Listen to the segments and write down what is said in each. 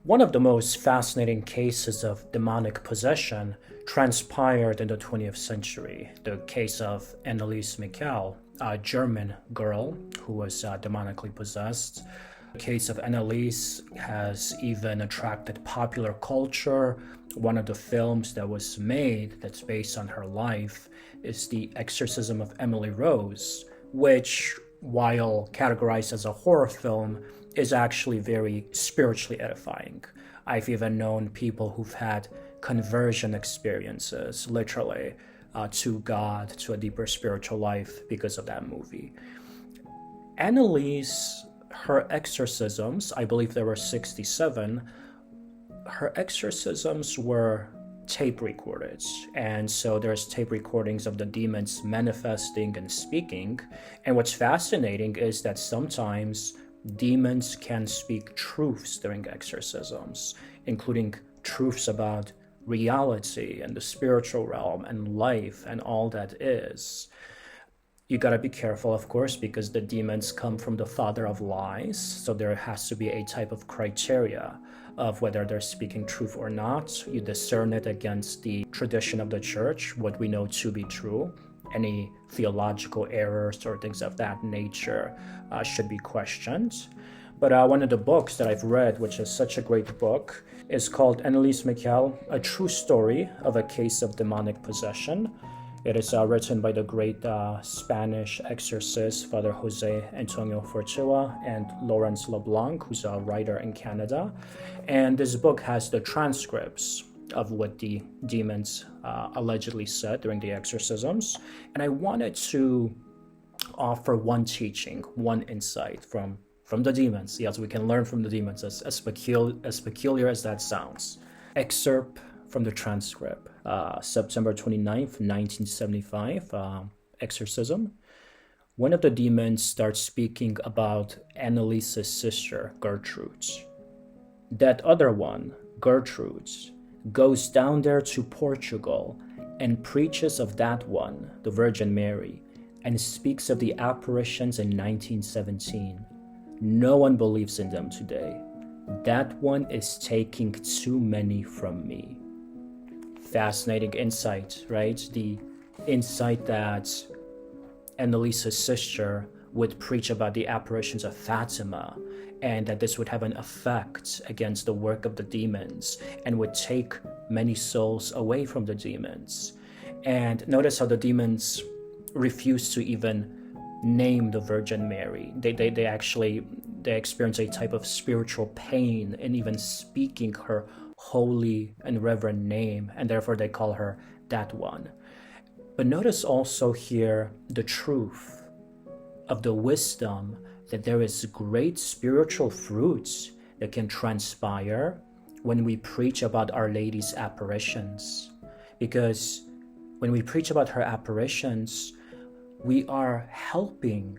One of the most fascinating cases of demonic possession transpired in the 20th century, the case of Enise Michel, a German girl who was demonically possessed. The case of Anneliese has even attracted popular culture. One of the films that was made that's based on her life is The Exorcism of Emily Rose, which, while categorized as a horror film, is actually very spiritually edifying. I've even known people who've had conversion experiences, literally, to God, to a deeper spiritual life because of that movie. Anneliese, her exorcisms, I believe there were 67, her exorcisms were tape recorded. And so there's tape recordings of the demons manifesting and speaking. And what's fascinating is that sometimes demons can speak truths during exorcisms, including truths about reality and the spiritual realm and life and all that is. You gotta be careful, of course, because the demons come from the father of lies, so there has to be a type of criteria of whether they're speaking truth or not. You discern it against the tradition of the church, what we know to be true. Any theological errors or things of that nature should be questioned. But one of the books that I've read, which is such a great book, is called Enise Michel, A True Story of a Case of Demonic Possession. It is written by the great Spanish exorcist, Father Jose Antonio Fortea, and Lawrence LeBlanc, who's a writer in Canada. And this book has the transcripts of what the demons allegedly said during the exorcisms. And I wanted to offer one teaching, one insight from the demons. Yes, we can learn from the demons, as peculiar as that sounds. Excerpt from the transcript, September 29th, 1975, exorcism. One of the demons starts speaking about Anneliese's sister, Gertrude. That other one, Gertrude, goes down there to Portugal and preaches of that one, the Virgin Mary, and speaks of the apparitions in 1917. No one believes in them today. That one is taking too many from me. Fascinating insight, right? The insight that Anneliese's sister would preach about the apparitions of Fatima, and that this would have an effect against the work of the demons and would take many souls away from the demons. And notice how the demons refuse to even name the Virgin Mary. They experience a type of spiritual pain in even speaking her holy and reverend name, and therefore they call her that one. But notice also here the truth of the wisdom that there is great spiritual fruits that can transpire when we preach about Our Lady's apparitions. Because when we preach about her apparitions, we are helping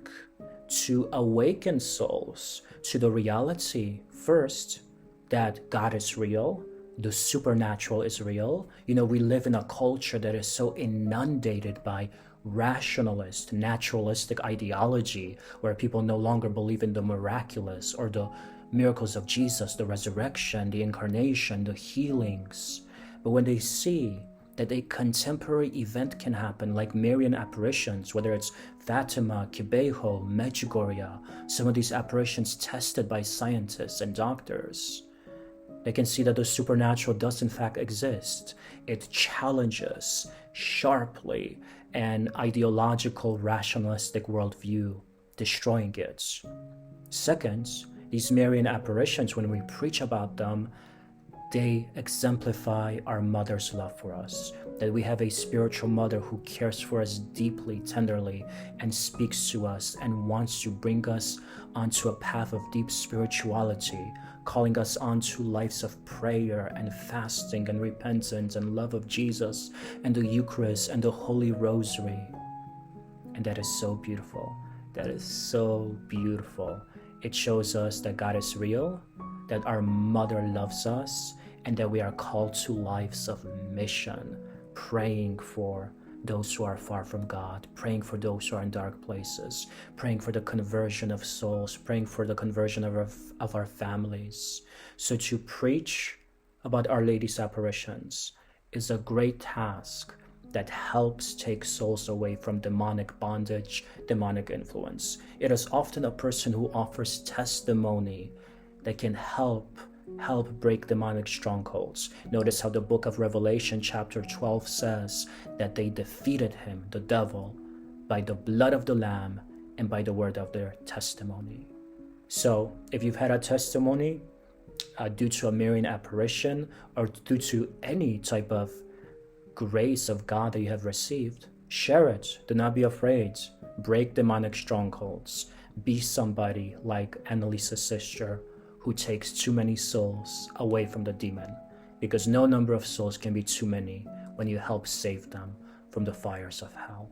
to awaken souls to the reality, first, that God is real, the supernatural is real. We live in a culture that is so inundated by rationalist, naturalistic ideology, where people no longer believe in the miraculous or the miracles of Jesus, the resurrection, the incarnation, the healings. But when they see that a contemporary event can happen, like Marian apparitions, whether it's Fatima, Kibeho, Medjugorje, some of these apparitions tested by scientists and doctors, they can see that the supernatural does in fact exist. It challenges sharply an ideological, rationalistic worldview, destroying it. Second, these Marian apparitions, when we preach about them, they exemplify our mother's love for us, that we have a spiritual mother who cares for us deeply, tenderly, and speaks to us and wants to bring us onto a path of deep spirituality, calling us onto lives of prayer and fasting and repentance and love of Jesus and the Eucharist and the Holy Rosary. And that is so beautiful. That is so beautiful. It shows us that God is real, that our mother loves us, and that we are called to lives of mission, praying for those who are far from God, praying for those who are in dark places, praying for the conversion of souls, praying for the conversion of our families. So to preach about Our Lady's apparitions is a great task that helps take souls away from demonic bondage, demonic influence. It is often a person who offers testimony that can help break demonic strongholds. Notice how the book of Revelation chapter 12 says that they defeated him, the devil, by the blood of the Lamb and by the word of their testimony. So if you've had a testimony due to a Marian apparition or due to any type of grace of God that you have received, share it. Do not be afraid. Break demonic strongholds. Be somebody like Anneliese's sister, who takes too many souls away from the demon, because no number of souls can be too many when you help save them from the fires of hell.